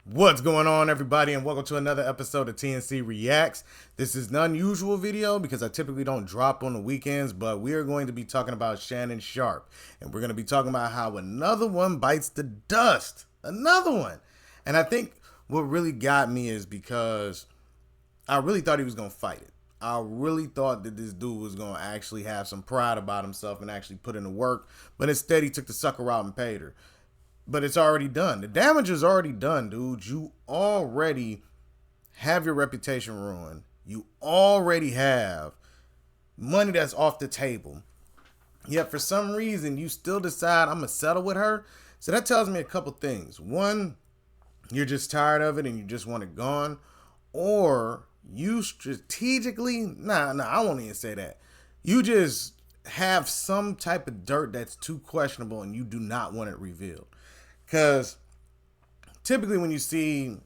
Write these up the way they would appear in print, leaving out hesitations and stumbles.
What's going on, everybody, and welcome to another episode of TNC Reacts. This is an unusual video because I typically don't drop on the weekends, but we are going to be talking about Shannon Sharpe, and we're going to be talking about how another one bites the dust. Another one. And I think what really got me is because I really thought he was going to fight it. I really thought that this dude was going to actually have some pride about himself and actually put in the work, but instead he took the sucker out and paid her. But it's already done. The damage is already done, dude. You already have your reputation ruined. You already have money that's off the table. Yet for some reason, you still decide I'm going to settle with her. So that tells me a couple things. One, you're just tired of it and you just want it gone. Or you strategically, I won't even say that. You just have some type of dirt that's too questionable and you do not want it revealed. Because typically when you see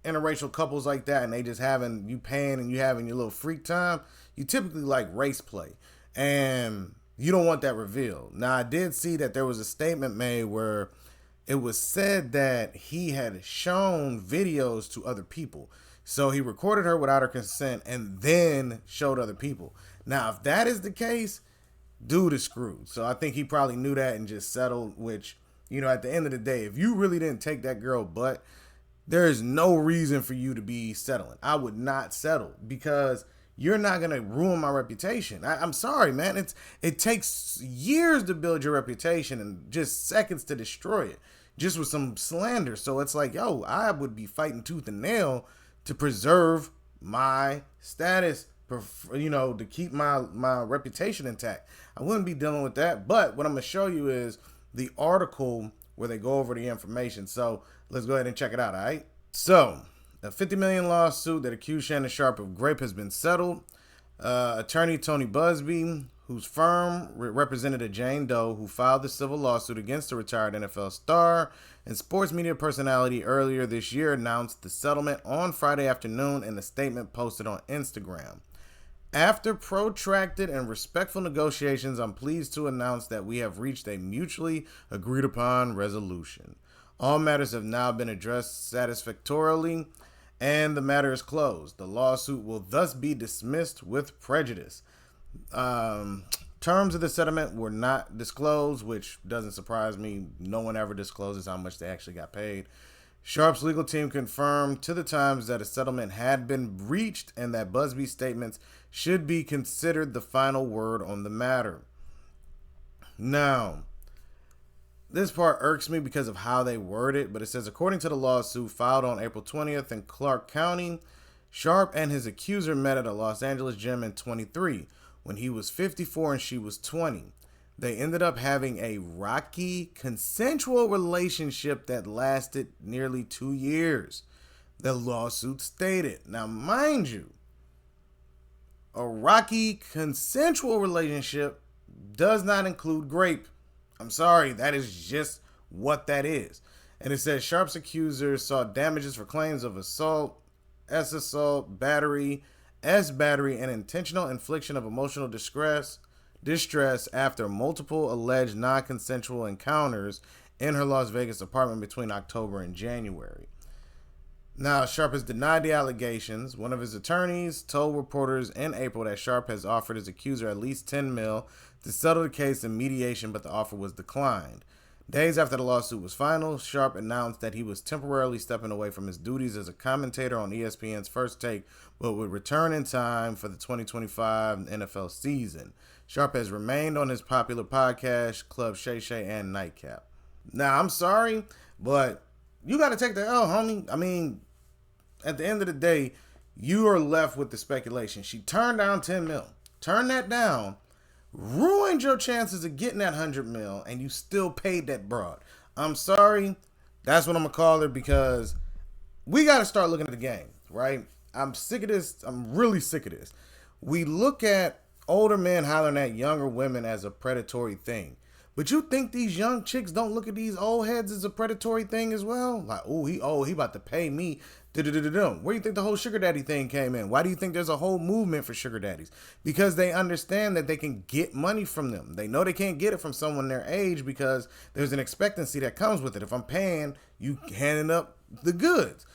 interracial couples like that and they just having you paying and you having your little freak time, you typically like race play. And you don't want that revealed. Now, I did see that there was a statement made where it was said that he had shown videos to other people. So he recorded her without her consent and then showed other people. Now, if that is the case, dude is screwed. So I think he probably knew that and just settled, which, you know, at the end of the day, if you really didn't take that girl butt, there is no reason for you to be settling. I would not settle because you're not going to ruin my reputation. I'm sorry, man. It takes years to build your reputation and just seconds to destroy it just with some slander. So it's like, yo, I would be fighting tooth and nail to preserve my status, you know, to keep my reputation intact. I wouldn't be dealing with that. But what I'm going to show you is the article where they go over the information. So let's go ahead and check it out, all right? So, a $50 million lawsuit that accused Shannon Sharpe of rape has been settled. Attorney Tony Busby, whose firm represented a Jane Doe who filed the civil lawsuit against the retired NFL star and sports media personality earlier this year, announced the settlement on Friday afternoon in a statement posted on Instagram. After protracted and respectful negotiations, I'm pleased to announce that we have reached a mutually agreed upon resolution. All matters have now been addressed satisfactorily, and the matter is closed. The lawsuit will thus be dismissed with prejudice. Terms of the settlement were not disclosed, which doesn't surprise me. No one ever discloses how much they actually got paid. Sharpe's legal team confirmed to the Times that a settlement had been reached and that Busby's statements should be considered the final word on the matter. Now, this part irks me because of how they word it, but it says, according to the lawsuit filed on April 20th in Clark County, Sharpe and his accuser met at a Los Angeles gym in 23 when he was 54 and she was 20. They ended up having a rocky, consensual relationship that lasted nearly 2 years, the lawsuit stated. Now, mind you, a rocky, consensual relationship does not include grape. I'm sorry, that is just what that is. And it says Sharpe's accusers sought damages for claims of assault, S-assault, battery, S-battery, and intentional infliction of emotional distress after multiple alleged non-consensual encounters in her Las Vegas apartment between October and January. Now, Sharpe has denied the allegations. One of his attorneys told reporters in April that Sharpe has offered his accuser at least $10 million to settle the case in mediation, but the offer was declined. Days after the lawsuit was final, Sharpe announced that he was temporarily stepping away from his duties as a commentator on ESPN's First Take, but would return in time for the 2025 NFL season. Sharpe has remained on his popular podcast, Club Shay Shay and Nightcap. Now, I'm sorry, but you got to take the L, homie. I mean, at the end of the day, you are left with the speculation. She turned down $10 million. Turn that down. Ruined your chances of getting that $100 million, and you still paid that broad. I'm sorry. That's what I'm going to call her, because we got to start looking at the game, right? I'm sick of this. I'm really sick of this. We look at older men hollering at younger women as a predatory thing. But you think these young chicks don't look at these old heads as a predatory thing as well? Like, he about to pay me. Where do you think the whole sugar daddy thing came in? Why do you think there's a whole movement for sugar daddies? Because they understand that they can get money from them. They know they can't get it from someone their age because there's an expectancy that comes with it. If I'm paying, you handing up the goods.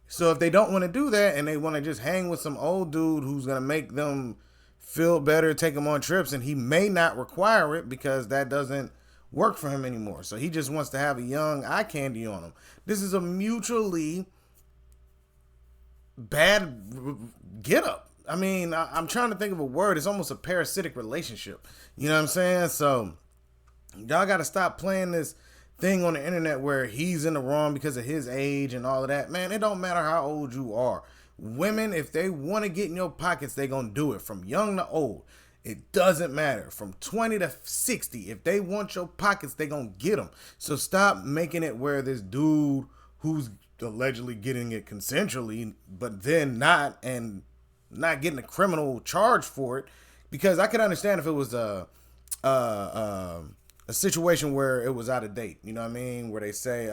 So if they don't want to do that and they want to just hang with some old dude who's going to make them feel better, take him on trips, and he may not require it because that doesn't work for him anymore. So he just wants to have a young eye candy on him. This is a mutually bad get up. I mean, I'm trying to think of a word. It's almost a parasitic relationship. You know what I'm saying? So y'all got to stop playing this thing on the internet where he's in the wrong because of his age and all of that. Man, it don't matter how old you are. Women, if they want to get in your pockets, they gonna do it, from young to old. It doesn't matter. From 20 to 60, if they want your pockets, they gonna get them. So stop making it where this dude who's allegedly getting it consensually, but then not getting a criminal charge for it. Because I could understand if it was a situation where it was out of date. You know what I mean? Where they say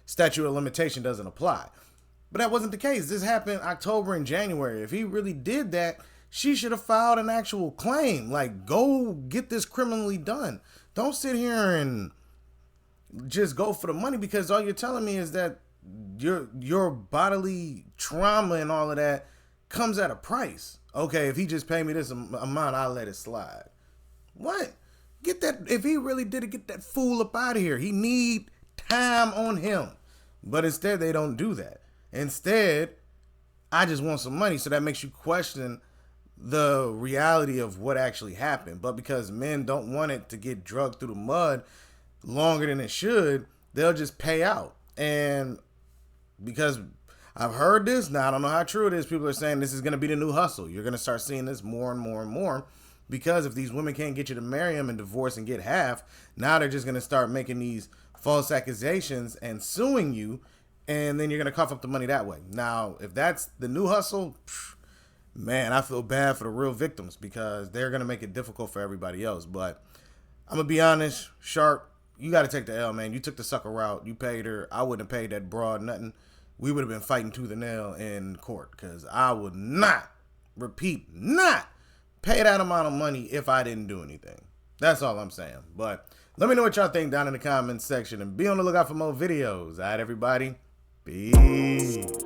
statute of limitation doesn't apply. But that wasn't the case. This happened October and January. If he really did that, she should have filed an actual claim. Like, go get this criminally done. Don't sit here and just go for the money, because all you're telling me is that your bodily trauma and all of that comes at a price. Okay, if he just paid me this amount, I'll let it slide. What? Get that. If he really did it, get that fool up out of here. He need time on him. But instead, they don't do that. Instead, I just want some money. So that makes you question the reality of what actually happened. But because men don't want it to get drugged through the mud longer than it should, they'll just pay out. And because I've heard this, now I don't know how true it is, people are saying this is going to be the new hustle. You're going to start seeing this more and more and more, because if these women can't get you to marry them and divorce and get half, now they're just going to start making these false accusations and suing you. And then you're going to cough up the money that way. Now, if that's the new hustle, man, I feel bad for the real victims, because they're going to make it difficult for everybody else. But I'm going to be honest, Sharpe, you got to take the L, man. You took the sucker route. You paid her. I wouldn't have paid that broad nothing. We would have been fighting tooth and nail in court, because I would not pay that amount of money if I didn't do anything. That's all I'm saying. But let me know what y'all think down in the comments section, and be on the lookout for more videos. All right, everybody? Peace.